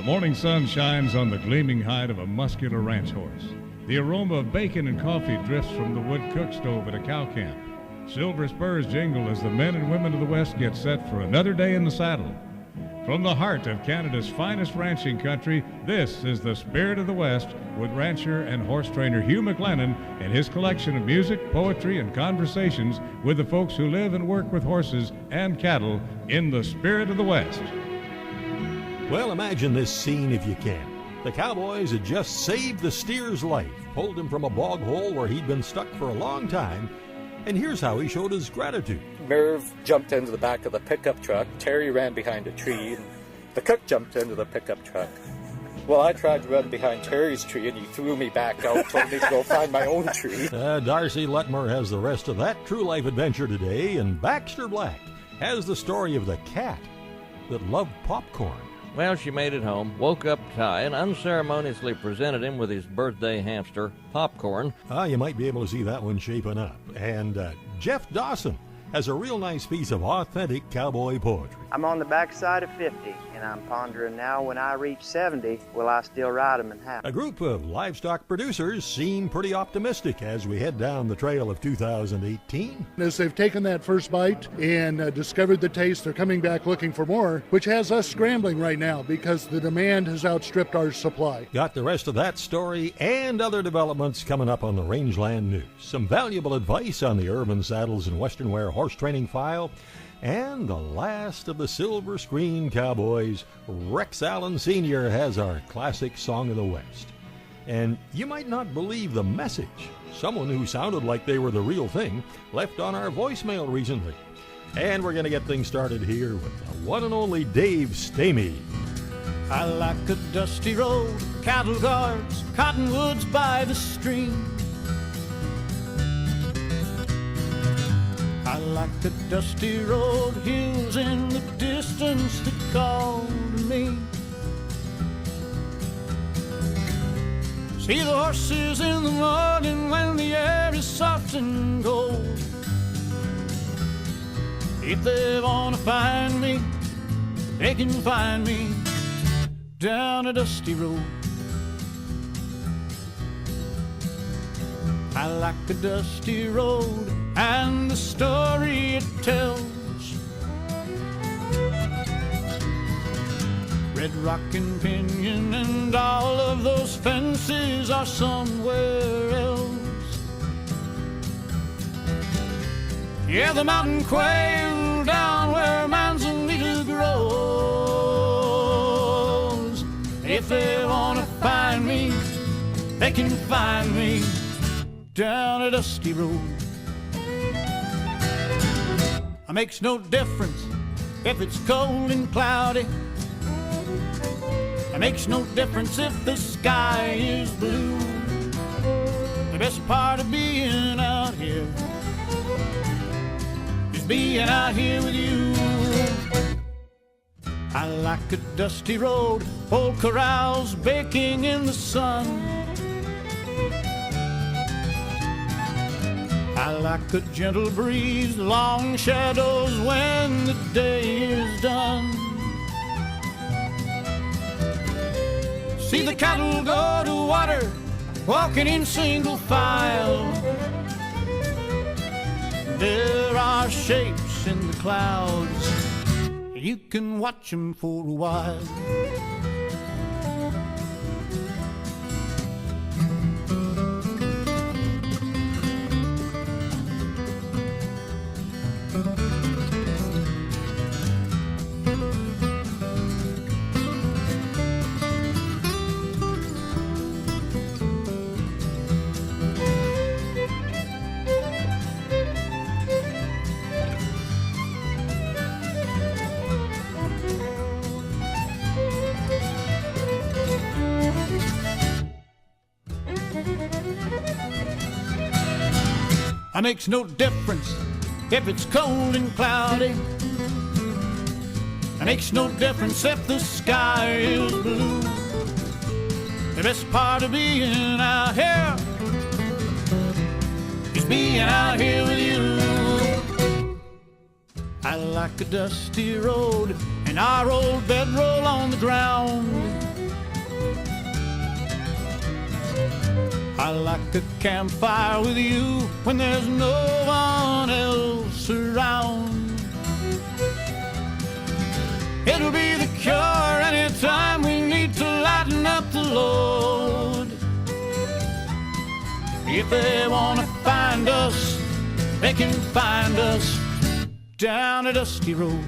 morning sun shines on the gleaming hide of a muscular ranch horse. The aroma of bacon and coffee drifts from the wood cook stove at a cow camp. Silver spurs jingle as the men and women of the West get set for another day in the saddle. From the heart of Canada's finest ranching country, this is the Spirit of the West with rancher and horse trainer Hugh McLennan and his collection of music, poetry, and conversations with the folks who live and work with horses and cattle in the Spirit of the West. Well, imagine this scene if you can. The Cowboys had just saved the steer's life, pulled him from a bog hole where he'd been stuck for a long time, and here's how he showed his gratitude. Merv jumped into the back of the pickup truck. Terry ran behind a tree, and the cook jumped into the pickup truck. Well, I tried to run behind Terry's tree, and he threw me back out, told me to go find my own tree. Darcy Luttmer has the rest of that true life adventure today, and Baxter Black has the story of the cat that loved popcorn. Well, she made it home, woke up Ty, and unceremoniously presented him with his birthday hamster, Popcorn. You might be able to see that one shaping up. And Jeff Dawson has a real nice piece of authentic cowboy poetry. I'm on the backside of 50, and I'm pondering now when I reach 70, will I still ride them in half? A group of livestock producers seem pretty optimistic as we head down the trail of 2018. As they've taken that first bite and discovered the taste, they're coming back looking for more, which has us scrambling right now because the demand has outstripped our supply. Got the rest of that story and other developments coming up on the Rangeland News. Some valuable advice on the Urban Saddles and Western Wear horse training file. And the last of the silver screen cowboys, Rex Allen Sr. has our classic Song of the West. And you might not believe the message someone who sounded like they were the real thing left on our voicemail recently. And we're going to get things started here with the one and only Dave Stamey. I like a dusty road, cattle guards, cottonwoods by the stream. I like the dusty road, hills in the distance that call to me. See the horses in the morning when the air is soft and cold. If they want to find me, they can find me down a dusty road. I like a dusty road and the story it tells. Red Rock and Pinyon and all of those fences are somewhere else. Yeah, the mountain quail down where manzanita grows. If they want to find me, they can find me down a dusty road. It makes no difference if it's cold and cloudy. It makes no difference if the sky is blue. The best part of being out here is being out here with you. I like a dusty road, old corrals baking in the sun. I like a gentle breeze, long shadows when the day is done. See the cattle go to water, walking in single file. There are shapes in the clouds, you can watch them for a while. It makes no difference if it's cold and cloudy. It makes no difference if the sky is blue. The best part of being out here is being out here with you. I like a dusty road and our old bedroll on the ground. I like a campfire with you when there's no one else around. It'll be the cure anytime we need to lighten up the load. If they want to find us, they can find us down a dusty road.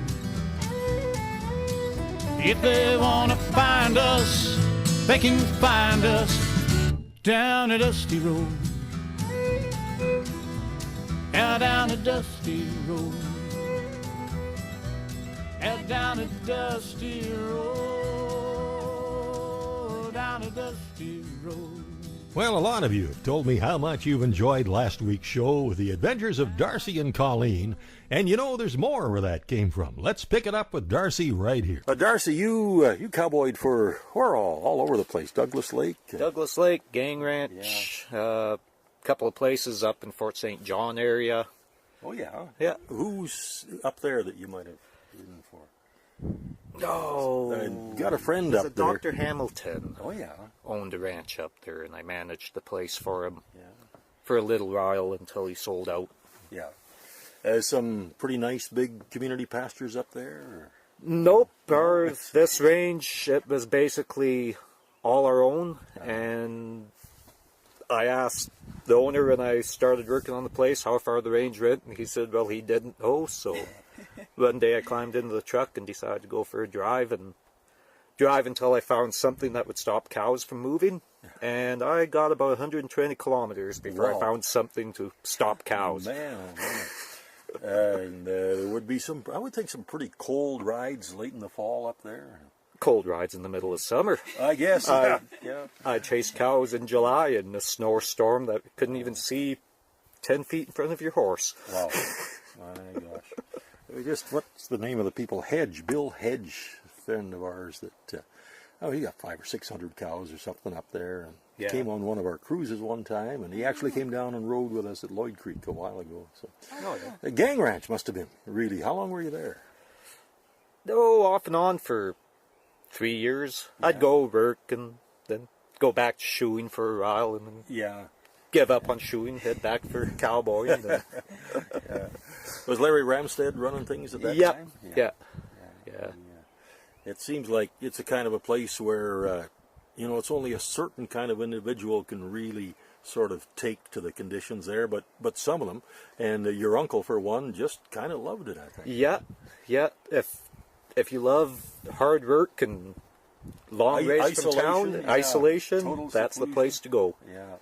If they want to find us, they can find us down a dusty road. Yeah, down a dusty road. Yeah, down a dusty road. Down a dusty road. Well, a lot of you have told me how much you've enjoyed last week's show with the adventures of Darcy and Colleen. And you know, there's more where that came from. Let's pick it up with Darcy right here. Darcy, you cowboyed for where all over the place? Douglas Lake? Douglas Lake, Gang Ranch, a couple of places up in Fort St. John area. Oh, yeah? Yeah. Who's up there that you might have ridden for? Oh, I got a friend up there. Dr. Hamilton. Oh, yeah. Owned a ranch up there, and I managed the place for him for a little while until he sold out. Yeah. Some pretty nice big community pastures up there? Or? Nope. This range, it was basically all our own, and I asked the owner when I started working on the place how far the range went, and he said, well, he didn't know, so one day I climbed into the truck and decided to go for a drive until I found something that would stop cows from moving, and I got about 120 kilometers before I found something to stop cows. Man, oh man. And there would be I would think some pretty cold rides late in the fall up there. Cold rides in the middle of summer. I guess, I chased cows in July in a snowstorm that couldn't even see 10 feet in front of your horse. Wow. My gosh. What's the name of the people? Bill Hedge, a friend of ours that, he got 500 or 600 cows or something up there. And came on one of our cruises one time, and he actually came down and rode with us at Lloyd Creek a while ago. So, the Gang Ranch must have been really. How long were you there? Oh, off and on for 3 years. Yeah. I'd go work and then go back to shoeing for a while, and then give up on shoeing, head back for Cowboy. And then... Was Larry Ramstead running things at that time? Yeah. It seems like it's a kind of a place where, it's only a certain kind of individual can really sort of take to the conditions there, but some of them, and your uncle, for one, just kind of loved it, I think. Yeah. If you love hard work and long ways from town, isolation, that's the place to go. Yeah.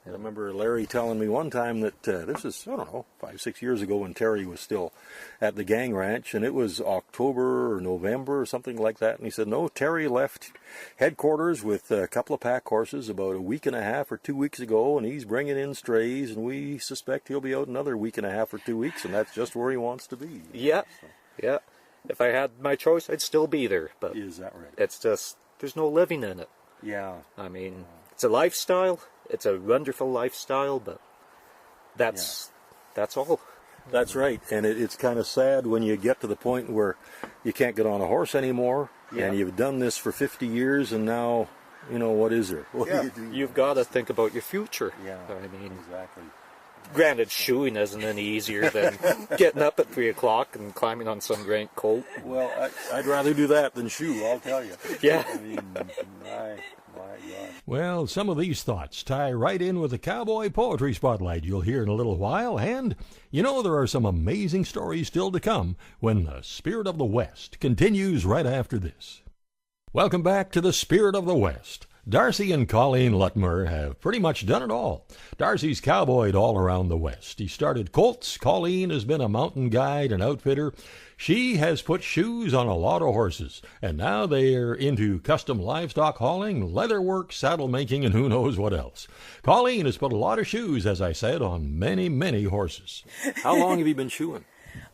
I remember Larry telling me one time that this is, 5-6 years ago when Terry was still at the Gang Ranch, and it was October or November or something like that, and he said, no, Terry left headquarters with a couple of pack horses about a week and a half or 2 weeks ago, and he's bringing in strays, and we suspect he'll be out another week and a half or 2 weeks, and that's just where he wants to be. Yeah. If I had my choice, I'd still be there, but is that right? It's just, there's no living in it. Yeah. I mean, it's a lifestyle. It's a wonderful lifestyle, but that's all. That's right, and it's kind of sad when you get to the point where you can't get on a horse anymore, and you've done this for 50 years, and now, what is there? What do you do? You've got to think about your future. Yeah, I mean, exactly. Granted, shoeing isn't any easier than getting up at 3 o'clock and climbing on some great colt. Well, I'd rather do that than shoe, I'll tell you. Yeah. I mean, my gosh. Well, some of these thoughts tie right in with the Cowboy Poetry Spotlight you'll hear in a little while, and there are some amazing stories still to come when the Spirit of the West continues right after this. Welcome back to the Spirit of the West. Darcy and Colleen Luttmer have pretty much done it all. Darcy's cowboyed all around the West. He started colts. Colleen has been a mountain guide and outfitter. She has put shoes on a lot of horses, and now they're into custom livestock hauling, leatherwork, saddle making, and who knows what else. Colleen has put a lot of shoes, as I said, on many, many horses. How long have you been shoeing?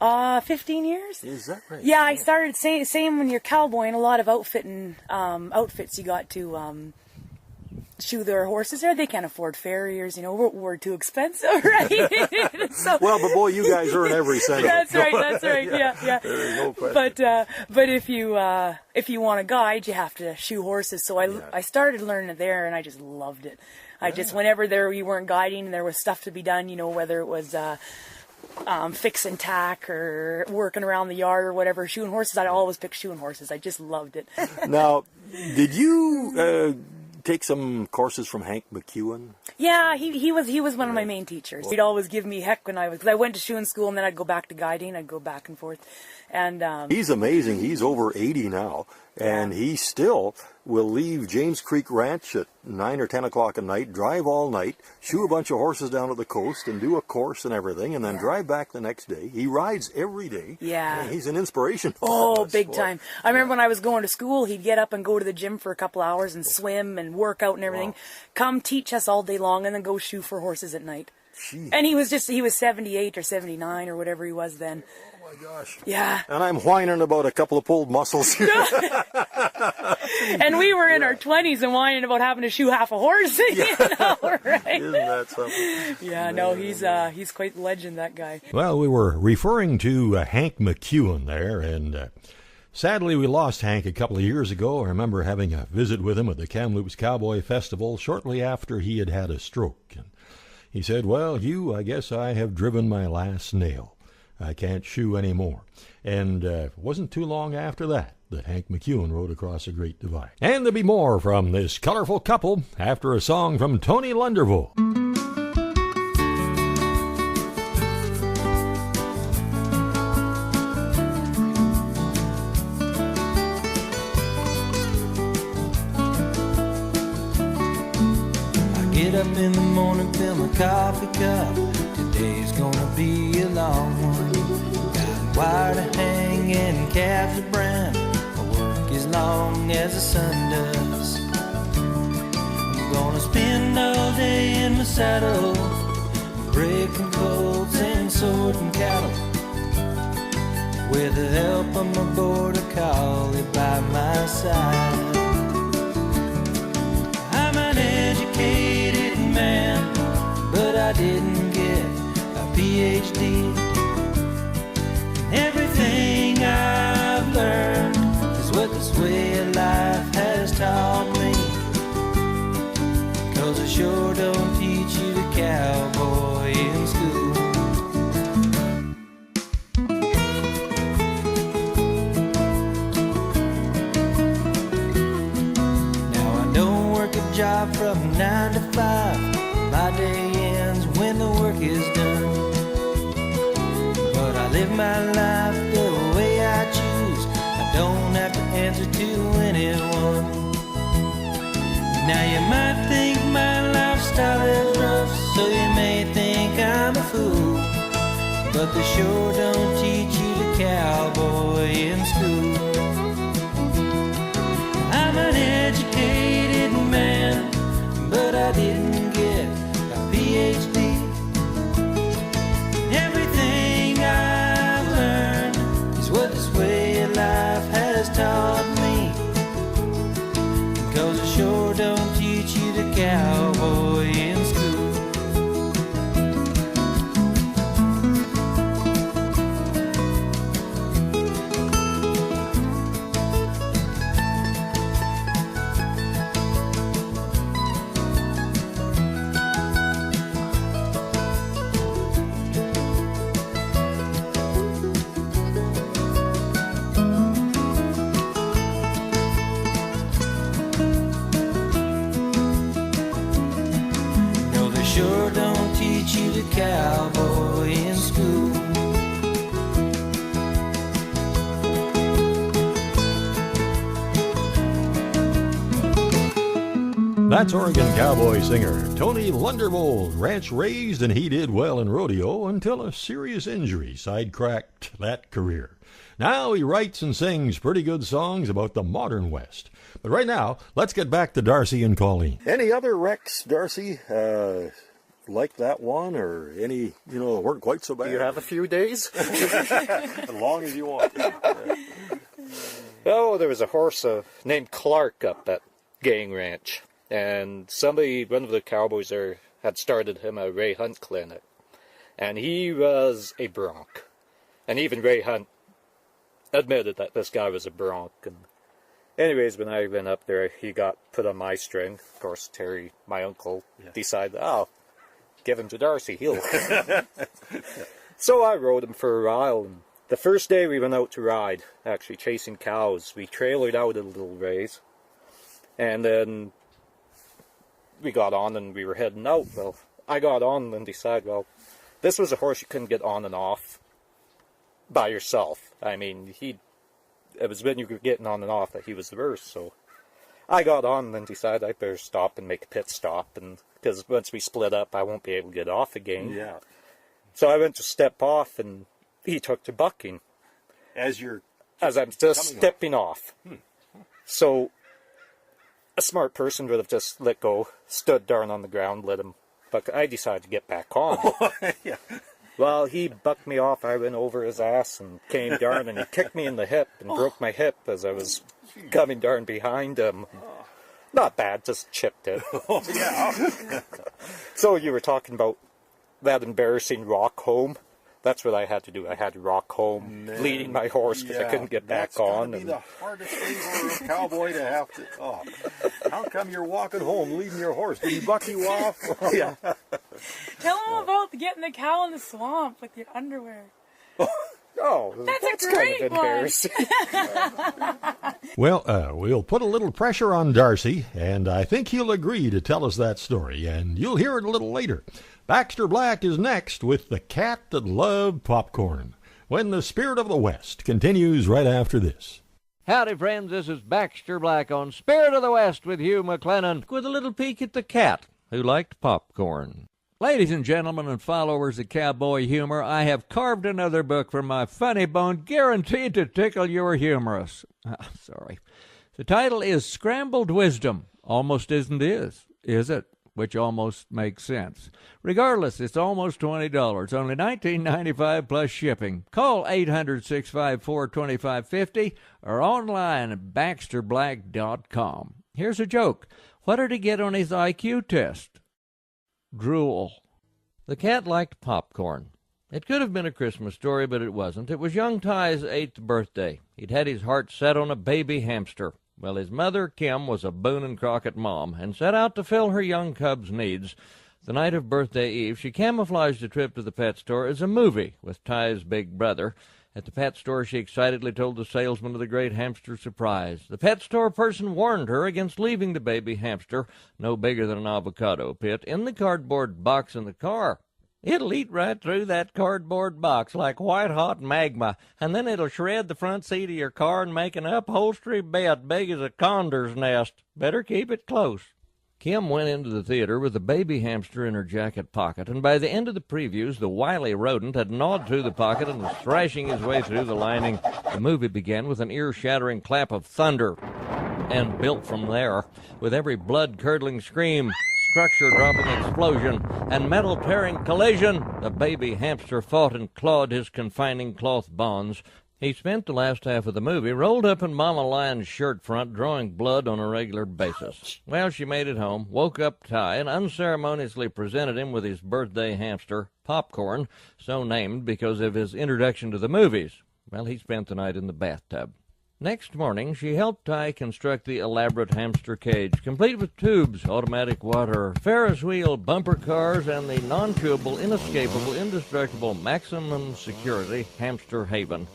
15 years. Is that right? Yeah, I started same when you're cowboying. A lot of outfits you got to shoe their horses there. They can't afford farriers, we're too expensive, right? So, well, but boy, you guys earn every cent. That's right. Yeah. There is no question. But if you want a guide, you have to shoe horses. So I started learning it there, and I just loved it. I just, whenever we weren't guiding and there was stuff to be done, you know, whether it was fixing tack or working around the yard or whatever, shoeing horses, I'd always pick shoeing horses. I just loved it. Now, did you take some courses from Hank McEwen? Yeah, he was one of my main teachers. He'd always give me heck when because I went to shoeing school and then I'd go back to guiding. I'd go back and forth. And he's amazing. He's over 80 now, and he still will leave James Creek Ranch at 9 or 10 o'clock at night, drive all night, shoe a bunch of horses down to the coast, and do a course and everything, and then drive back the next day. He rides every day. Yeah. And he's an inspiration. Oh, big time. I remember when I was going to school, he'd get up and go to the gym for a couple hours and swim and work out and everything. Wow. Come teach us all day long and then go shoe for horses at night. Jeez. And he was 78 or 79 or whatever he was then. Oh my gosh. Yeah. And I'm whining about a couple of pulled muscles. And we were in our 20s and whining about having to shoe half a horse. You know, right? Isn't that something? Yeah, no, he's quite the legend, that guy. Well, we were referring to Hank McEwen there, and sadly we lost Hank a couple of years ago. I remember having a visit with him at the Kamloops Cowboy Festival shortly after he had had a stroke. And he said, well, I guess I have driven my last nail. I can't shoe anymore. And it wasn't too long after that Hank McEwen rode across a Great Divide. And there'll be more from this colorful couple after a song from Tony Lunderville. I get up in the morning, fill my coffee cup. Today's gonna be a long one. Got wire to hang and calves to brand. I work as long as the sun does. I'm gonna spend all day in my saddle, breaking colts and sorting cattle. With the help of my border collie by my side. I'm an educated man, but I didn't get a PhD. Everything I've learned is what this way of life has taught me. 'Cause I sure don't teach you the cowboy in school. Now I don't work a job from 9 to 5. My day ends when the work is done. But I live my life the way I choose. I don't have to answer to anyone. Now you might think my lifestyle is rough, so you may think I'm a fool. But they sure don't teach you the cowboy in school. I'm an educated man, but I didn't get a PhD. Everything I've learned is what this way of life has taught me. 'Cause I sure don't teach you the cowboy in school. Sure don't teach you the cowboy in school. That's Oregon cowboy singer Tony Lunderville, ranch raised, and he did well in rodeo until a serious injury sidetracked that career. Now he writes and sings pretty good songs about the modern West. But right now, let's get back to Darcy and Colleen. Any other wrecks, Darcy, like that one, or any, that weren't quite so bad? You have a few days? As long as you want. Oh, there was a horse named Clark up at Gang Ranch. And one of the cowboys there, had started him a Ray Hunt clinic. And he was a bronc. And even Ray Hunt admitted that this guy was a bronc. And Anyways, when I went up there, he got put on my string. Of course, Terry, my uncle, decided, give him to Darcy, he'll... So I rode him for a while, and the first day we went out to ride, actually chasing cows, we trailered out a little ways, and then we got on and we were heading out. Well, I got on and decided, well, this was a horse you couldn't get on and off by yourself. I mean, it was when you were getting on and off that he was the worst, so I got on and then decided I'd better stop and make a pit stop, and because once we split up, I won't be able to get off again. Yeah. So I went to step off, and he took to bucking. As I'm just stepping off. So a smart person would have just let go, stood down on the ground, let him buck. I decided to get back on. Yeah. Well, he bucked me off. I went over his ass and came down, and he kicked me in the hip and broke my hip as I was coming down behind him. Not bad, just chipped it. Yeah. So you were talking about that embarrassing rock home. That's what I had to do. I had to rock home, leading my horse because I couldn't get back on. That's the hardest thing for a cowboy to have to... Oh, how come you're walking home leading your horse? Did he buck you off? Yeah. Tell them about getting the cow in the swamp with your underwear. Oh, that's a kind great of embarrassing. Well, we'll put a little pressure on Darcy, and I think he'll agree to tell us that story, and you'll hear it a little later. Baxter Black is next with The Cat That Loved Popcorn, when the Spirit of the West continues right after this. Howdy, friends. This is Baxter Black on Spirit of the West with Hugh McLennan, with a little peek at the cat who liked popcorn. Ladies and gentlemen and followers of cowboy humor, I have carved another book from my funny bone, guaranteed to tickle your humorous. Sorry. The title is Scrambled Wisdom. Almost isn't is it? Which almost makes sense. Regardless, it's almost $20, only $19.95 plus shipping. Call 800-654-2550 or online at baxterblack.com. Here's a joke. What did he get on his IQ test? Drool. The cat liked popcorn. It could have been a Christmas story, but it wasn't. It was young Ty's 8th birthday. He'd had his heart set on a baby hamster. Well, his mother, Kim, was a Boone and Crockett mom and set out to fill her young cub's needs. The night of birthday eve, she camouflaged a trip to the pet store as a movie with Ty's big brother. At the pet store, she excitedly told the salesman of the great hamster surprise. The pet store person warned her against leaving the baby hamster, no bigger than an avocado pit, in the cardboard box in the car. It'll eat right through that cardboard box like white-hot magma, and then it'll shred the front seat of your car and make an upholstery bed big as a condor's nest. Better keep it close. Kim went into the theater with the baby hamster in her jacket pocket, and by the end of the previews, the wily rodent had gnawed through the pocket and was thrashing his way through the lining. The movie began with an ear-shattering clap of thunder, and built from there, with every blood-curdling scream, structure-dropping explosion, and metal-tearing collision. The baby hamster fought and clawed his confining cloth bonds. He spent the last half of the movie rolled up in Mama Lion's shirt front, drawing blood on a regular basis. Well, she made it home, woke up Ty, and unceremoniously presented him with his birthday hamster, Popcorn, so named because of his introduction to the movies. Well, he spent the night in the bathtub. Next morning, she helped Ty construct the elaborate hamster cage, complete with tubes, automatic water, Ferris wheel, bumper cars, and the non-chewable, inescapable, indestructible, maximum security hamster haven.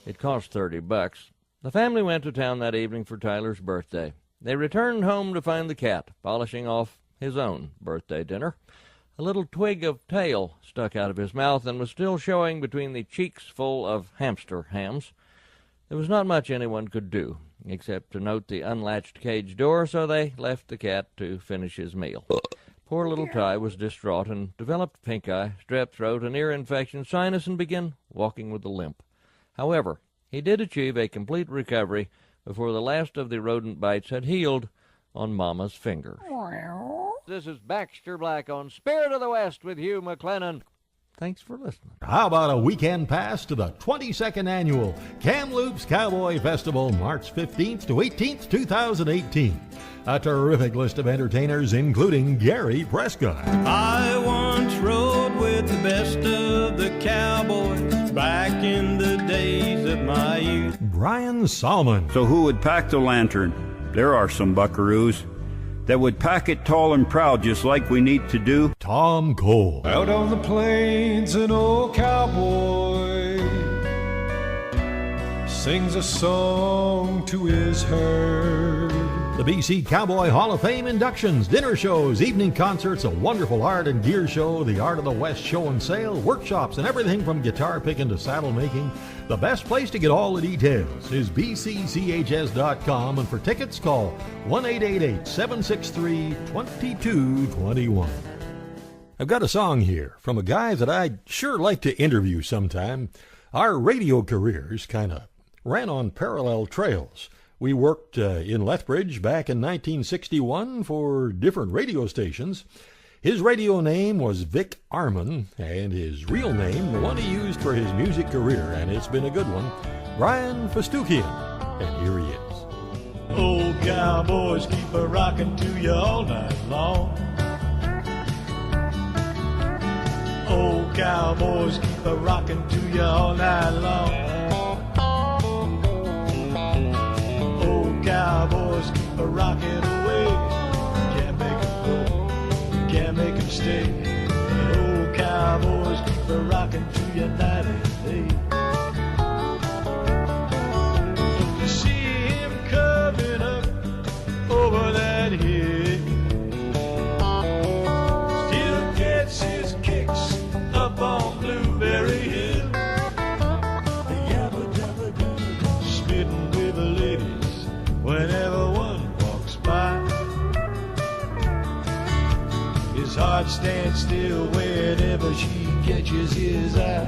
It cost $30. The family went to town that evening for Tyler's birthday. They returned home to find the cat polishing off his own birthday dinner. A little twig of tail stuck out of his mouth and was still showing between the cheeks full of hamster hams. There was not much anyone could do, except to note the unlatched cage door, so they left the cat to finish his meal. Poor little Ty was distraught and developed pink eye, strep throat, an ear infection, sinus, and began walking with a limp. However, he did achieve a complete recovery before the last of the rodent bites had healed on Mama's finger. This is Baxter Black on Spirit of the West with Hugh McLennan. Thanks for listening. How about a weekend pass to the 22nd Annual Kamloops Cowboy Festival, March 15th to 18th, 2018. A terrific list of entertainers, including Gary Prescott. I once rode with the best of the cowboys back in the days of my youth. Brian Salmon. So who would pack the lantern? There are some buckaroos that would pack it tall and proud just like we need to do. Tom Cole. Out on the plains, an old cowboy sings a song to his herd. The BC Cowboy Hall of Fame inductions, dinner shows, evening concerts, a wonderful art and gear show, the Art of the West show and sale, workshops, and everything from guitar picking to saddle making. The best place to get all the details is bcchs.com, and for tickets, call 1-888-763-2221. I've got a song here from a guy that I'd sure like to interview sometime. Our radio careers kind of ran on parallel trails. We worked in Lethbridge back in 1961 for different radio stations. His radio name was Vic Arman, and his real name, the one he used for his music career, and it's been a good one, Brian Festukian. And here he is. Old cowboys keep a rockin' to you all night long. Old cowboys keep a rockin' to you all night long. Cowboys keep a rockin' away. Can't make them go, can't make them stay. And old cowboys keep a rockin' to you night and day. You see him coming up over that hill, still gets his kicks up on Blueberry Hill. Spittin' with the ladies whenever one walks by. His heart stands still whenever she catches his eye.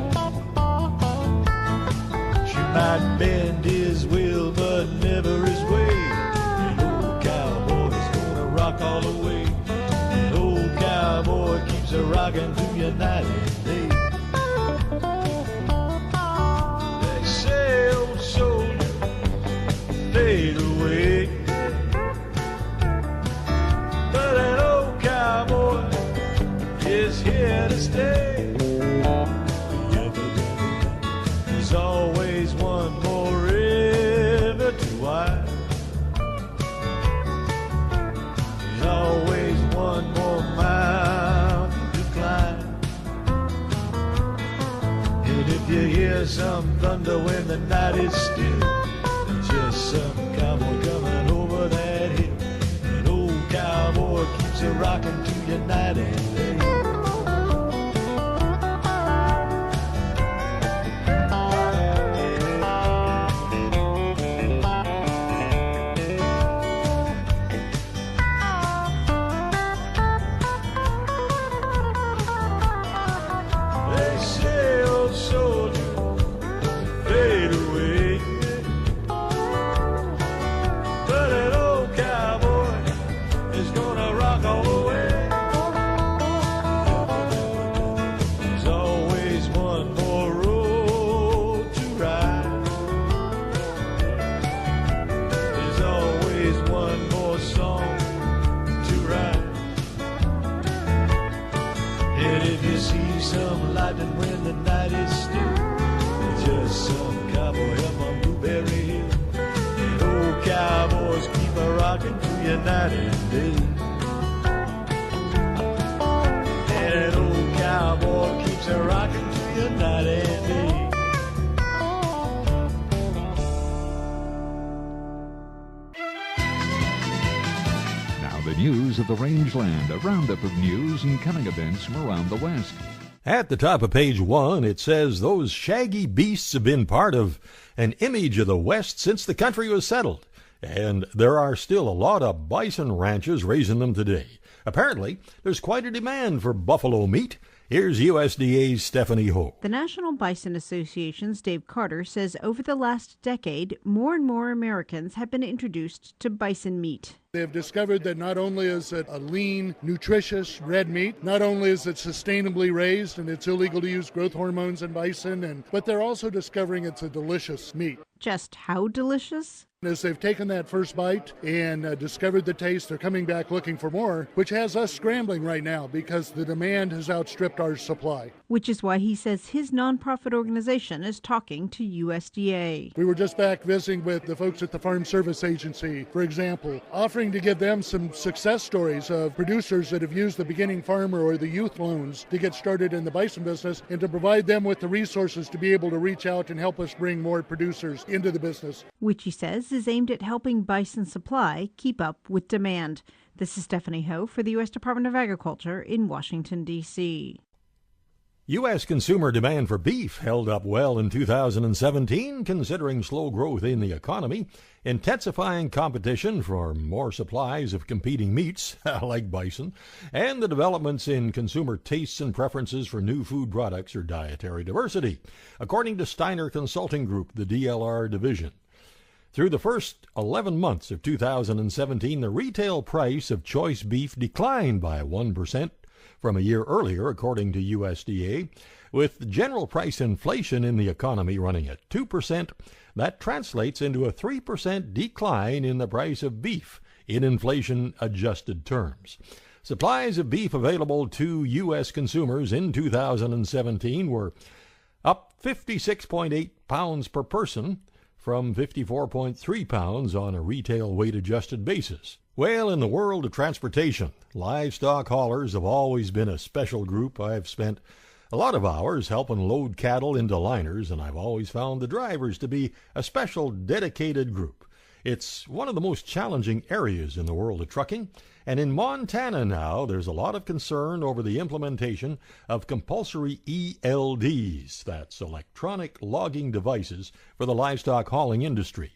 She might bend his will, but never his way. An old cowboy's gonna rock all the way. An old cowboy keeps a rockin' to you night and day. They say, old soldier, fade away, but an old cowboy is here to stay. There's always one more river to wide. There's always one more mountain to climb. And if you hear some thunder when the night is still, just some cowboy coming over that hill. An old cowboy keeps a rockin' to you night and day. They say, old soldier, fade away, but an old cowboy is gonna rock all the way. There's always one more road to ride. There's always one more song to write. And if you see some lightning when the night is still, just some cowboy up on Blueberry Hill. And old cowboys keep a rockin' to you night and day. And an old cowboy keeps a rockin' to you night and day. Now the news of the Rangeland, a roundup of news and coming events from around the West. At the top of page 1, it says those shaggy beasts have been part of an image of the West since the country was settled, and there are still a lot of bison ranches raising them today. Apparently, there's quite a demand for buffalo meat. Here's USDA's Stephanie Ho. The National Bison Association's Dave Carter says over the last decade, more and more Americans have been introduced to bison meat. They have discovered that not only is it a lean, nutritious red meat, not only is it sustainably raised and it's illegal to use growth hormones in bison, but they're also discovering it's a delicious meat. Just how delicious? As they've taken that first bite and discovered the taste, they're coming back looking for more, which has us scrambling right now because the demand has outstripped our supply. Which is why he says his nonprofit organization is talking to USDA. We were just back visiting with the folks at the Farm Service Agency, for example, offering to give them some success stories of producers that have used the beginning farmer or the youth loans to get started in the bison business and to provide them with the resources to be able to reach out and help us bring more producers into the business. Which he says is aimed at helping bison supply keep up with demand. This is Stephanie Ho for the U.S. Department of Agriculture in Washington, D.C. U.S. consumer demand for beef held up well in 2017, considering slow growth in the economy, intensifying competition for more supplies of competing meats, like bison, and the developments in consumer tastes and preferences for new food products or dietary diversity, according to Steiner Consulting Group, the DLR division. Through the first 11 months of 2017, the retail price of choice beef declined by 1% from a year earlier, according to USDA. With general price inflation in the economy running at 2%, that translates into a 3% decline in the price of beef in inflation-adjusted terms. Supplies of beef available to U.S. consumers in 2017 were up 56.8 pounds per person, from 54.3 pounds on a retail weight-adjusted basis. Well, in the world of transportation, livestock haulers have always been a special group. I've spent a lot of hours helping load cattle into liners, and I've always found the drivers to be a special, dedicated group. It's one of the most challenging areas in the world of trucking, and in Montana now, there's a lot of concern over the implementation of compulsory ELDs, that's electronic logging devices, for the livestock hauling industry.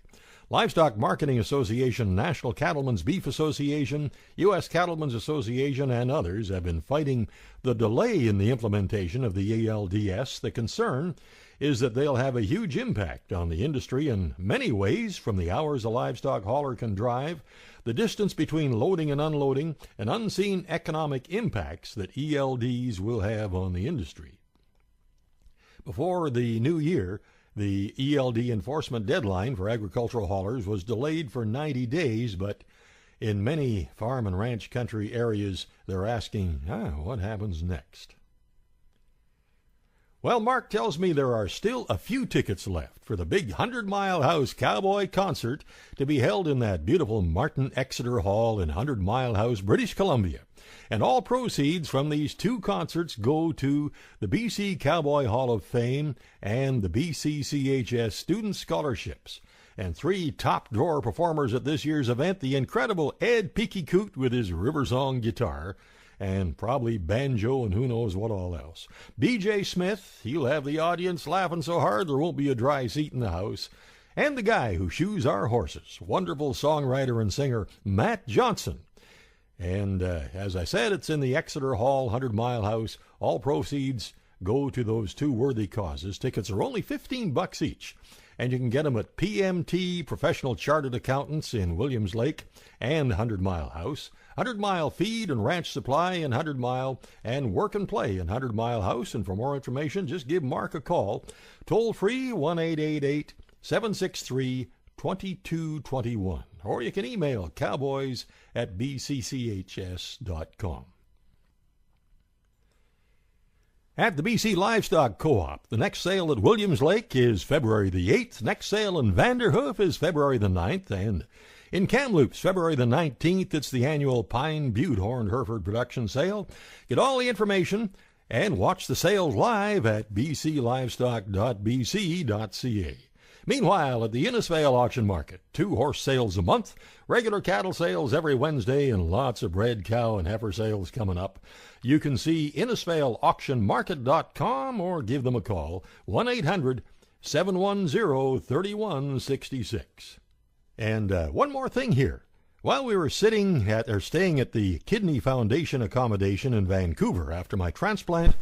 Livestock Marketing Association, National Cattlemen's Beef Association, U.S. Cattlemen's Association, and others have been fighting the delay in the implementation of the ELDS. The concern is that they'll have a huge impact on the industry in many ways, from the hours a livestock hauler can drive, the distance between loading and unloading, and unseen economic impacts that ELDs will have on the industry. Before the new year, the ELD enforcement deadline for agricultural haulers was delayed for 90 days, but in many farm and ranch country areas, they're asking, what happens next? Well, Mark tells me there are still a few tickets left for the big 100-Mile House Cowboy concert to be held in that beautiful Martin Exeter Hall in 100-Mile House, British Columbia. And all proceeds from these two concerts go to the BC Cowboy Hall of Fame and the BCCHS Student Scholarships. And three top-drawer performers at this year's event, the incredible Ed Peekycoot with his Riversong guitar, and probably banjo and who knows what all else. B.J. Smith, he'll have the audience laughing so hard there won't be a dry seat in the house. And the guy who shoes our horses, wonderful songwriter and singer Matt Johnson. And as I said, it's in the Exeter Hall, 100-Mile House. All proceeds go to those two worthy causes. Tickets are only $15 each. And you can get them at PMT Professional Chartered Accountants in Williams Lake and 100-Mile House, 100-Mile Feed and Ranch Supply in 100-Mile, and Work and Play in 100-Mile House. And for more information, just give Mark a call. Toll free 1-888-763-2221. Or you can email cowboys@bcchs.com. At the BC Livestock Co-op, the next sale at Williams Lake is February the 8th. Next sale in Vanderhoof is February the 9th. And in Kamloops, February the 19th, it's the annual Pine Butte Horned Hereford production sale. Get all the information and watch the sales live at bclivestock.bc.ca. Meanwhile, at the Innisfail Auction Market, 2 horse sales a month, regular cattle sales every Wednesday, and lots of red cow and heifer sales coming up. You can see InnisfailAuctionMarket.com or give them a call, 1-800-710-3166. And one more thing here. While we were staying at the Kidney Foundation accommodation in Vancouver after my transplant,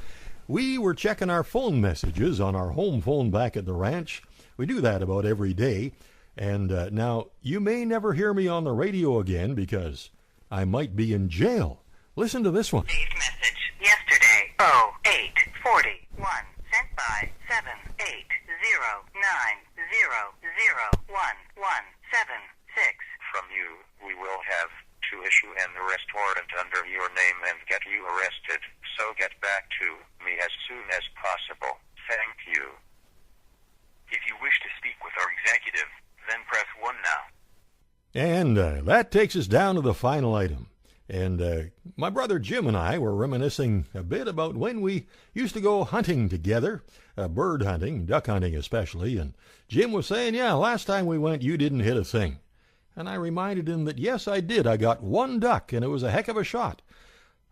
we were checking our phone messages on our home phone back at the ranch. We do that about every day. And now, you may never hear me on the radio again because I might be in jail. Listen to this one. Today's message, yesterday, 0841, sent by 780900117. And that takes us down to the final item. And my brother Jim and I were reminiscing a bit about when we used to go hunting together, bird hunting, duck hunting especially. And Jim was saying, yeah, last time we went, you didn't hit a thing. And I reminded him that, yes, I did. I got one duck, and it was a heck of a shot.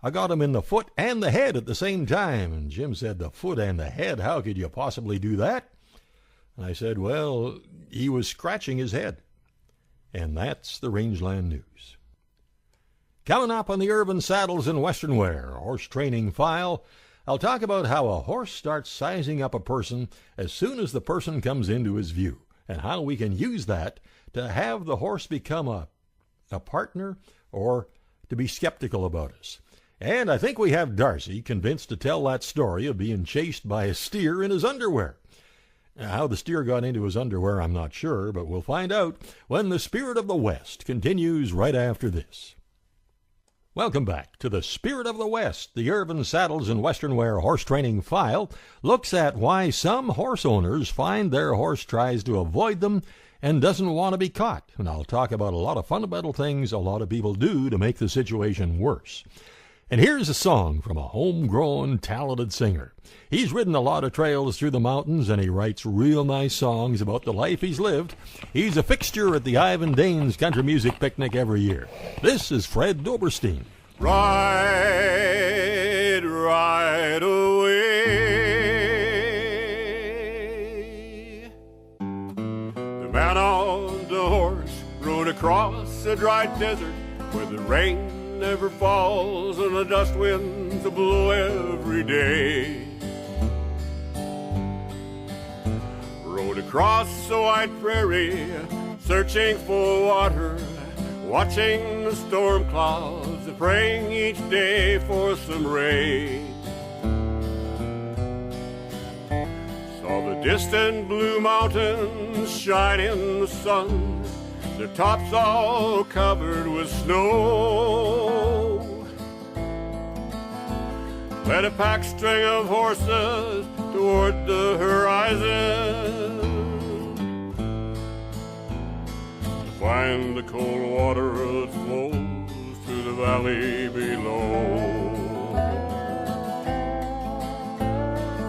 I got him in the foot and the head at the same time. And Jim said, the foot and the head, how could you possibly do that? And I said, well, he was scratching his head. And that's the Rangeland News. Coming up on the Urban Saddles and Western Wear Horse Training File, I'll talk about how a horse starts sizing up a person as soon as the person comes into his view, and how we can use that to have the horse become a partner or to be skeptical about us. And I think we have Darcy convinced to tell that story of being chased by a steer in his underwear. Now, how the steer got into his underwear, I'm not sure, but we'll find out when the Spirit of the West continues right after this. Welcome back to the Spirit of the West. The Urban Saddles and Western Wear Horse Training File looks at why some horse owners find their horse tries to avoid them and doesn't want to be caught. And I'll talk about a lot of fundamental things a lot of people do to make the situation worse. And here's a song from a homegrown, talented singer. He's ridden a lot of trails through the mountains, and he writes real nice songs about the life he's lived. He's a fixture at the Ivan Danes Country Music Picnic every year. This is Fred Doberstein. Ride, ride away. The man on the horse rode across a dry desert where the rain never falls and the dust winds blow every day. Rode across a wide prairie, searching for water, watching the storm clouds, praying each day for some rain. Saw the distant blue mountains shine in the sun, their tops all covered with snow. Led a pack string of horses toward the horizon to find the cold water that flows through the valley below.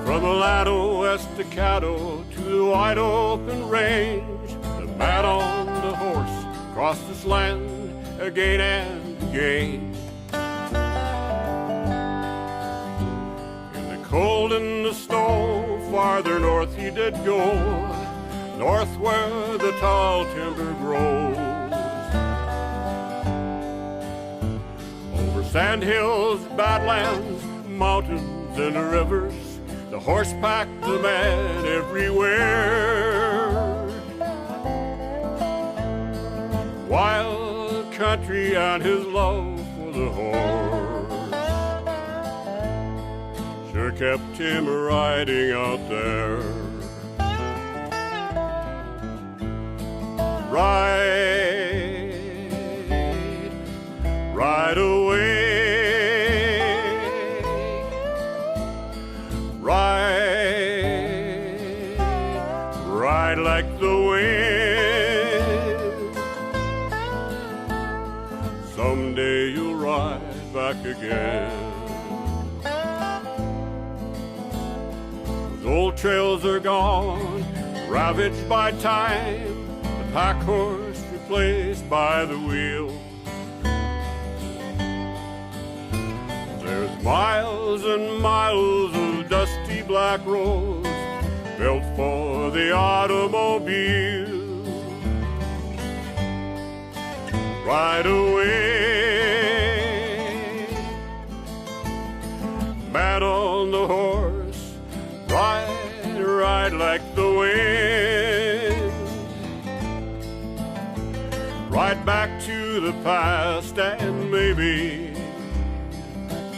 From the land of West Dakota to the wide open range, the man on the horse crossed this land again and again. In the cold and the snow, farther north he did go, north where the tall timber grows. Over sand hills, badlands, mountains, and rivers, the horse packed the man everywhere. Wild country and his love for the horse sure kept him riding out there. Ride, ride away. Ride, ride like the wind. Someday you'll ride back again. Those old trails are gone, ravaged by time, the pack horse replaced by the wheel. There's miles and miles of dusty black roads built for the automobile. Ride away, man on the horse, ride, ride like the wind. Ride back to the past and maybe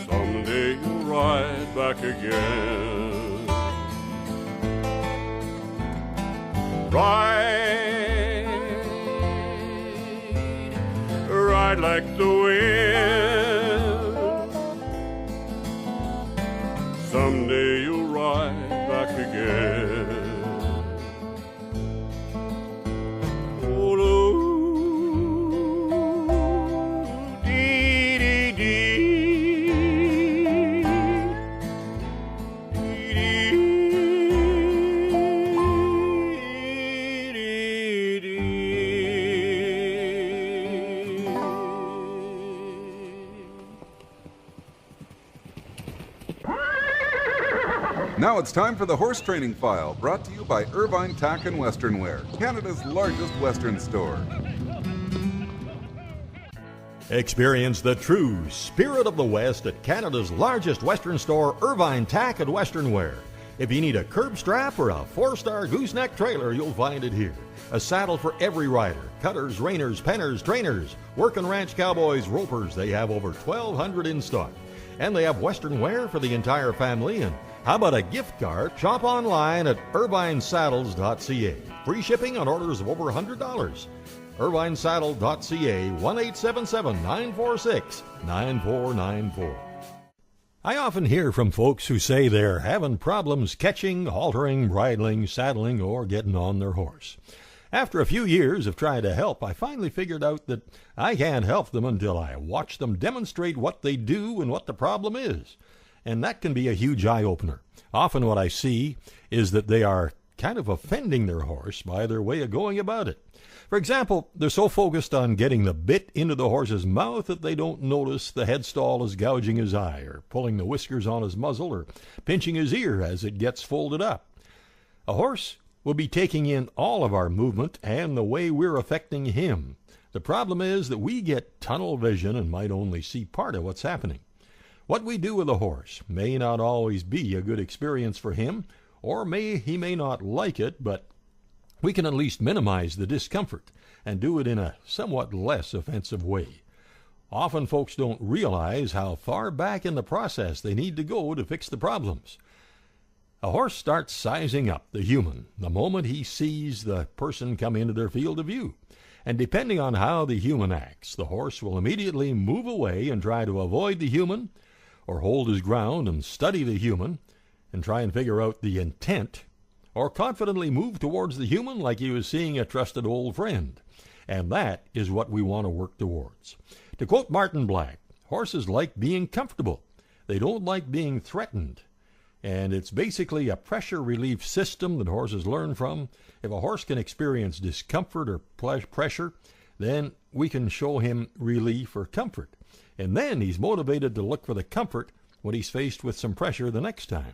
someday you'll ride back again. Ride, ride like the wind. Someday you'll ride back again. Oh, Now it's time for the Horse Training File, brought to you by Irvine Tack and Western Wear, Canada's largest Western store. Experience the true spirit of the West at Canada's largest Western store, Irvine Tack and Western Wear. If you need a curb strap or a 4-star gooseneck trailer, you'll find it here. A saddle for every rider. Cutters, reiners, penners, trainers, work and ranch cowboys, ropers. They have over 1,200 in stock. And they have Western wear for the entire family. And how about a gift card? Shop online at irvinesaddles.ca. Free shipping on orders of over $100. irvinesaddle.ca, 1-877-946-9494. I often hear from folks who say they're having problems catching, haltering, bridling, saddling, or getting on their horse. After a few years of trying to help, I finally figured out that I can't help them until I watch them demonstrate what they do and what the problem is. And that can be a huge eye-opener. Often what I see is that they are kind of offending their horse by their way of going about it. For example, they're so focused on getting the bit into the horse's mouth that they don't notice the headstall is gouging his eye, or pulling the whiskers on his muzzle, or pinching his ear as it gets folded up. A horse will be taking in all of our movement and the way we're affecting him. The problem is that we get tunnel vision and might only see part of what's happening. What we do with a horse may not always be a good experience for him, or he may not like it, but we can at least minimize the discomfort and do it in a somewhat less offensive way. Often folks don't realize how far back in the process they need to go to fix the problems. A horse starts sizing up the human the moment he sees the person come into their field of view. And depending on how the human acts, the horse will immediately move away and try to avoid the human, or hold his ground and study the human and try and figure out the intent, or confidently move towards the human like he was seeing a trusted old friend. And that is what we want to work towards. To quote Martin Black, horses like being comfortable. They don't like being threatened. And it's basically a pressure relief system that horses learn from. If a horse can experience discomfort or pressure, then we can show him relief or comfort. And then he's motivated to look for the comfort when he's faced with some pressure the next time.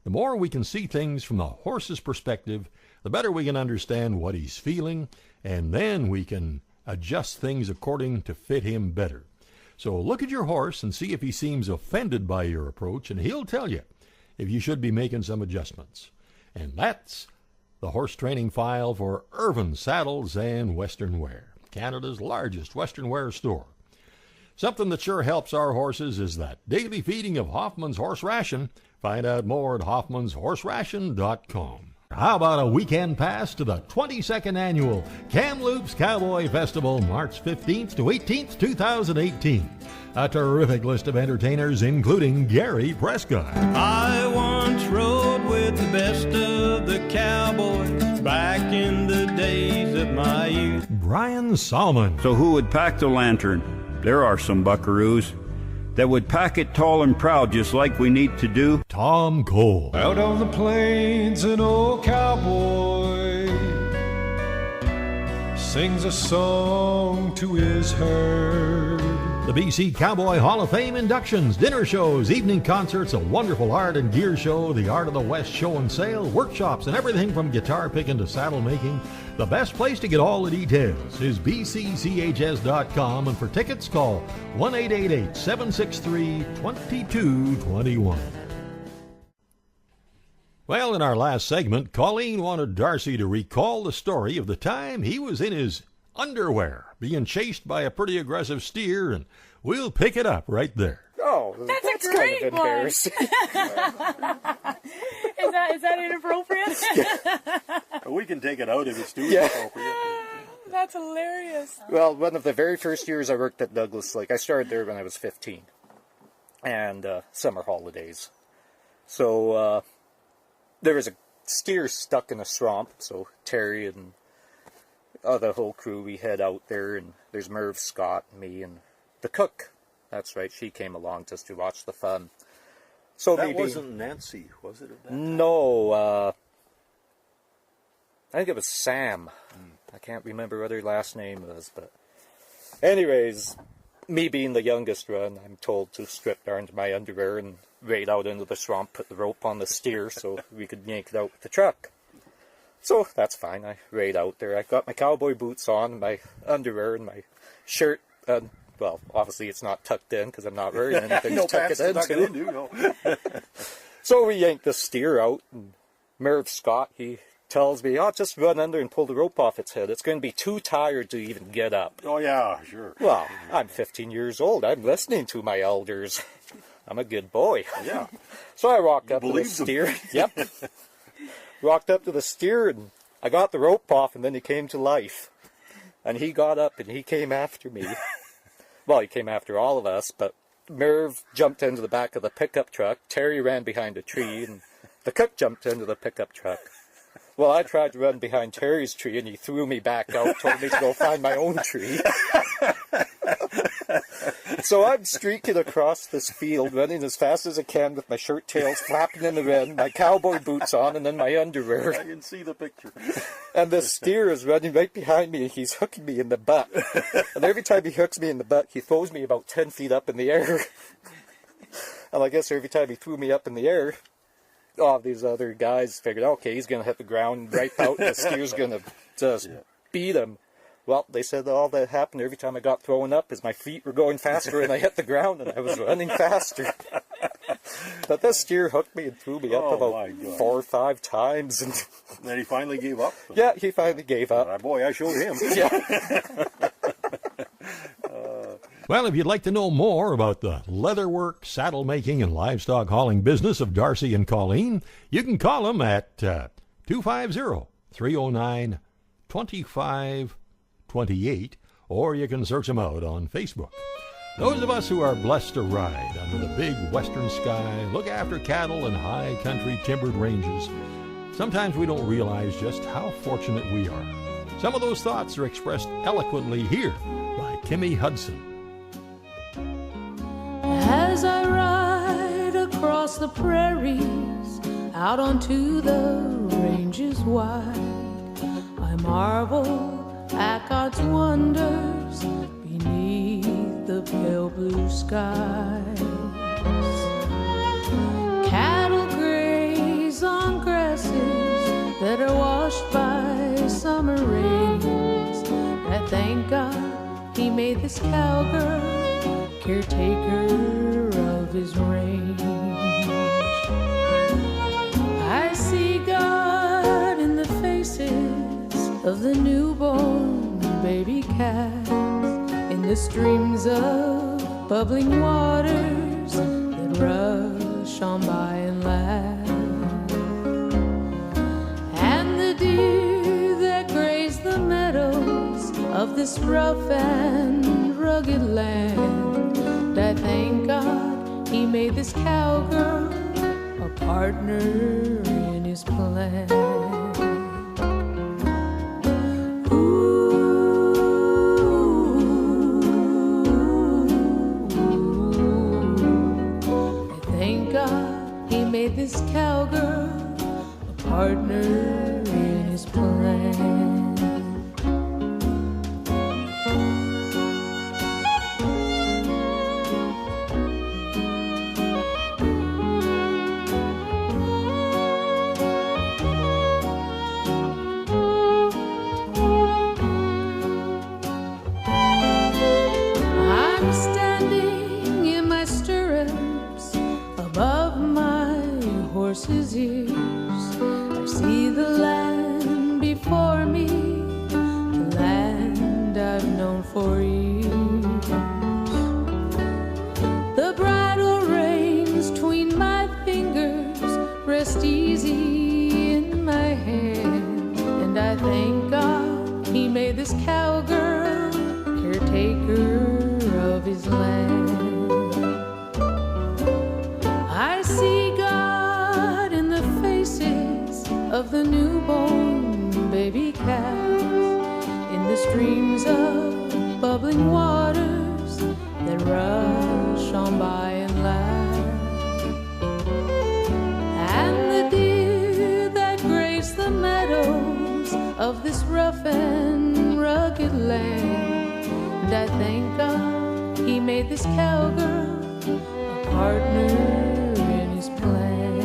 The more we can see things from the horse's perspective, the better we can understand what he's feeling, and then we can adjust things according to fit him better. So look at your horse and see if he seems offended by your approach, and he'll tell you if you should be making some adjustments. And that's the Horse Training File for Irvine Saddles and Western Wear, Canada's largest Western wear store. Something that sure helps our horses is that daily feeding of Hoffman's Horse Ration. Find out more at hoffmanshorseration.com. How about a weekend pass to the 22nd Annual Kamloops Cowboy Festival, March 15th to 18th, 2018. A terrific list of entertainers, including Gary Prescott. I once rode with the best of the cowboys back in the days of my youth. Brian Salmon. So who would pack the lantern? There are some buckaroos that would pack it tall and proud just like we need to do. Tom Cole. Out on the plains, an old cowboy sings a song to his herd. The BC Cowboy Hall of Fame inductions, dinner shows, evening concerts, a wonderful art and gear show, the Art of the West show and sale, workshops, and everything from guitar picking to saddle making. The best place to get all the details is bcchs.com, and for tickets, call 1-888-763-2221. Well, in our last segment, Colleen wanted Darcy to recall the story of the time he was in his underwear being chased by a pretty aggressive steer, and we'll pick it up right there. Oh, That's a kind great of one. embarrassing. Is that inappropriate? We can take it out if it's too Yeah. appropriate. That's hilarious. Well, one of the very first years I worked at Douglas Lake, I started there when I was 15, and summer holidays. So there was a steer stuck in a swamp, so Terry and the whole crew, we head out there, and there's Merv Scott and me and the cook. That's right, she came along just to watch the fun. So that maybe wasn't Nancy, was it? At that time? No, I think it was Sam. I can't remember what her last name was, but anyways, me being the youngest one, I'm told to strip down to my underwear and rade out into the swamp, put the rope on the steer so we could yank it out with the truck. So that's fine. I rade out there. I got my cowboy boots on, my underwear, and my shirt. Well, obviously it's not tucked in because I'm not wearing anything to tuck it into. So we yanked the steer out, and Merv Scott, he tells me, oh, just run under and pull the rope off its head. It's going to be too tired to even get up. Oh, yeah, sure. Well, I'm 15 years old. I'm listening to my elders. I'm a good boy. Yeah. So I walked up to the steer. Yep. Walked up to the steer, and I got the rope off, and then he came to life. And he got up, and he came after me. Well, he came after all of us, but Merv jumped into the back of the pickup truck. Terry ran behind a tree, and the cook jumped into the pickup truck. Well, I tried to run behind Terry's tree, and he threw me back out, told me to go find my own tree. So I'm streaking across this field, running as fast as I can with my shirt tails flapping in the wind, my cowboy boots on, and then my underwear. I can see the picture. And this steer is running right behind me, and he's hooking me in the butt. And every time he hooks me in the butt, he throws me about 10 feet up in the air. And I guess every time he threw me up in the air, all these other guys figured, okay, he's going to hit the ground, right out, and the steer's going to just beat him. Well, they said that all that happened every time I got thrown up is my feet were going faster and I hit the ground and I was running faster. But this steer hooked me and threw me up about 4 or 5 times. And then he finally gave up? Yeah, he finally gave up. Boy, I showed him. Yeah. Well, if you'd like to know more about the leatherwork, saddle making, and livestock hauling business of Darcy and Colleen, you can call them at 250-309-2528, or you can search them out on Facebook. Those of us who are blessed to ride under the big western sky, look after cattle and high country timbered ranges, sometimes we don't realize just how fortunate we are. Some of those thoughts are expressed eloquently here by Kimmy Hudson. As I ride across the prairies, out onto the ranges wide, I marvel at God's wonders beneath the pale blue skies. Cattle graze on grasses that are washed by summer rains. I thank God He made this cowgirl caretaker of His range. I see God in the faces of the newborn baby calves, in the streams of bubbling waters that rush on by and laugh, and the deer that graze the meadows of this rough and rugged land. I thank God He made this cowgirl a partner in His plan. I thank God He made this cowgirl a partner in His plan. Horse's ears, I see the land before me, the land I've known for years. The bridle reins tween my fingers rest easy in my hand, and I thank God He made this cowgirl caretaker of His land. I see God in the faces of the newborn baby calves, in the streams of bubbling waters that rush on by and laugh, and the deer that graze the meadows of this rough and rugged land. And I thank God He made this cowgirl a partner his plan.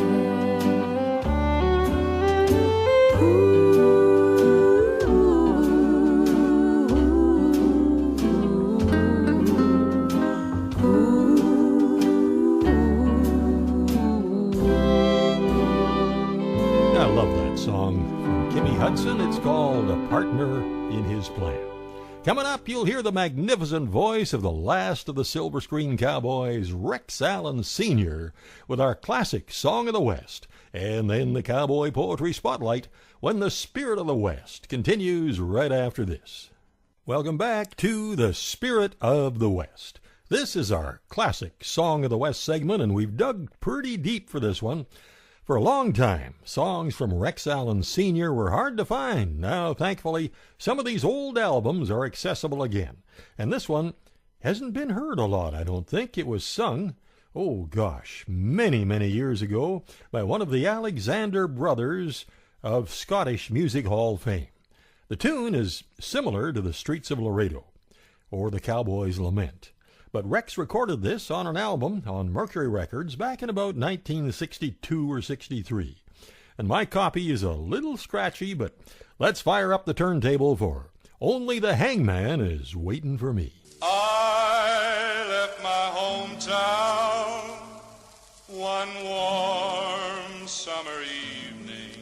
I love that song from Kimmy Hudson. It's called A Partner in His Plan. Coming up, you'll hear the magnificent voice of the last of the Silver Screen Cowboys, Rex Allen Sr., with our classic Song of the West. And then the Cowboy Poetry Spotlight, when the Spirit of the West continues right after this. Welcome back to the Spirit of the West. This is our classic Song of the West segment, and we've dug pretty deep for this one. For a long time, songs from Rex Allen Sr. were hard to find. Now, thankfully, some of these old albums are accessible again. And this one hasn't been heard a lot, I don't think. It was sung, oh gosh, many, many years ago by one of the Alexander brothers of Scottish Music Hall fame. The tune is similar to The Streets of Laredo or The Cowboy's Lament. But Rex recorded this on an album on Mercury Records back in about 1962 or 63. And my copy is a little scratchy, but let's fire up the turntable for Only the Hangman Is Waiting for Me. I left my hometown one warm summer evening,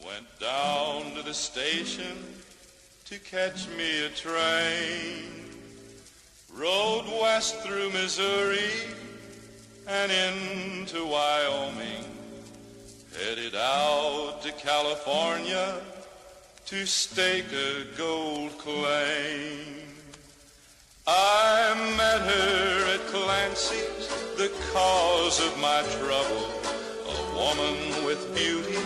went down to the station to catch me a train. Rode west through Missouri and into Wyoming, headed out to California to stake a gold claim. I met her at Clancy's, the cause of my trouble, a woman with beauty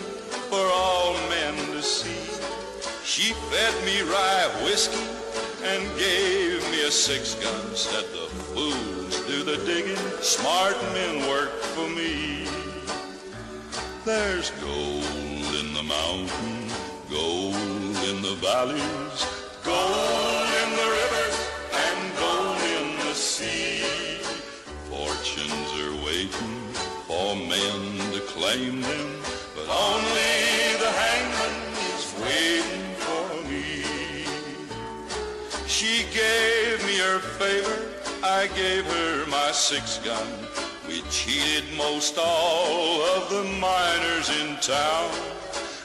for all men to see. She fed me rye whiskey and gave me a 6-gun, said the fools do the digging, smart men work for me. There's gold in the mountain, gold in the valleys, gold in the rivers, and gold in the sea. Fortunes are waiting for men to claim them, but only the hangman is waiting for me. She gave me her favor, I gave her my 6-gun. We cheated most all of the miners in town,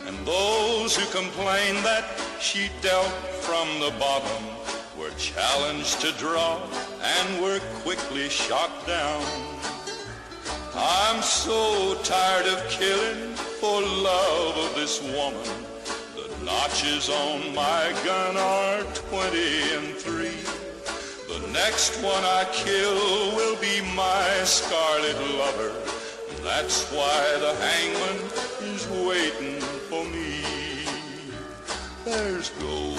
and those who complained that she dealt from the bottom were challenged to draw and were quickly shot down. I'm so tired of killing for love of this woman. Notches on my gun are 20 and 3. The next one I kill will be my scarlet lover. That's why the hangman is waiting for me. There's gold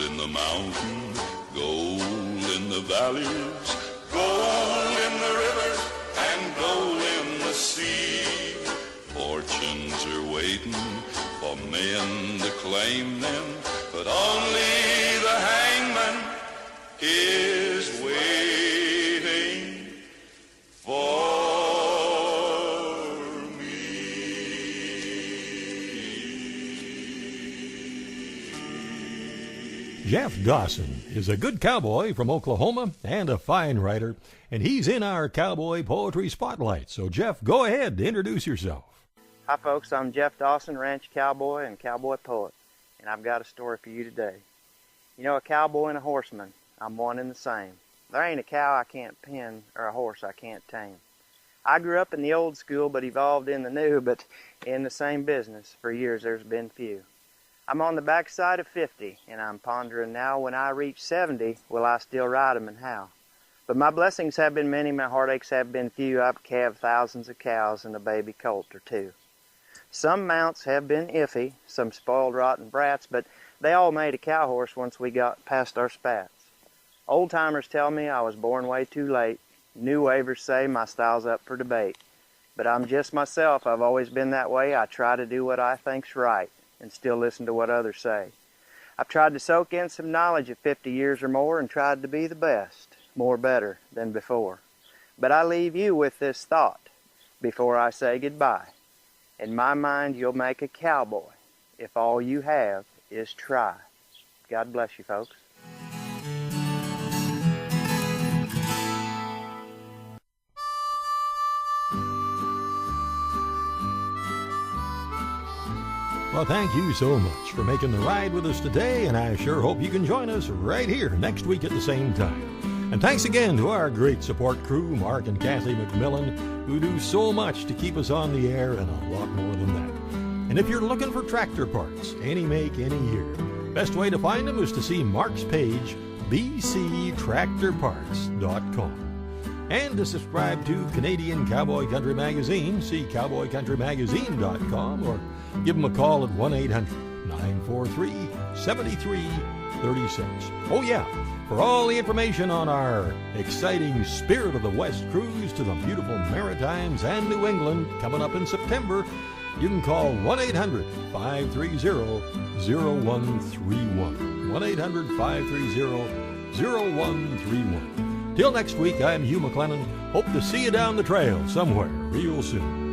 in the mountain, gold in the valleys, gold in the river, and gold in the sea. Fortunes are waiting for men to claim them, but only the hangman is waiting for me. Jeff Dawson is a good cowboy from Oklahoma and a fine writer, and he's in our Cowboy Poetry Spotlight. So, Jeff, go ahead, introduce yourself. Hi folks, I'm Jeff Dawson, ranch cowboy and cowboy poet, and I've got a story for you today. You know, a cowboy and a horseman, I'm one and the same. There ain't a cow I can't pen or a horse I can't tame. I grew up in the old school but evolved in the new, but in the same business for years there's been few. I'm on the backside of 50, and I'm pondering now, when I reach 70, will I still ride 'em and how? But my blessings have been many, my heartaches have been few. I've calved thousands of cows and a baby colt or two. Some mounts have been iffy, some spoiled rotten brats, but they all made a cow horse once we got past our spats. Old-timers tell me I was born way too late. New wavers say my style's up for debate. But I'm just myself, I've always been that way. I try to do what I think's right and still listen to what others say. I've tried to soak in some knowledge of 50 years or more and tried to be the best, more better than before. But I leave you with this thought. before I say goodbye. In my mind, you'll make a cowboy if all you have is try. God bless you, folks. Well, thank you so much for making the ride with us today, and I sure hope you can join us right here next week at the same time. And thanks again to our great support crew, Mark and Kathy McMillan, who do so much to keep us on the air and a lot more than that. And if you're looking for tractor parts, any make, any year, best way to find them is to see Mark's page, bctractorparts.com. And to subscribe to Canadian Cowboy Country Magazine, see cowboycountrymagazine.com or give them a call at 1-800-943-7336. Oh yeah, for all the information on our exciting Spirit of the West cruise to the beautiful Maritimes and New England coming up in September, you can call 1-800-530-0131. 1-800-530-0131. Till next week, I'm Hugh McLennan. Hope to see you down the trail somewhere real soon.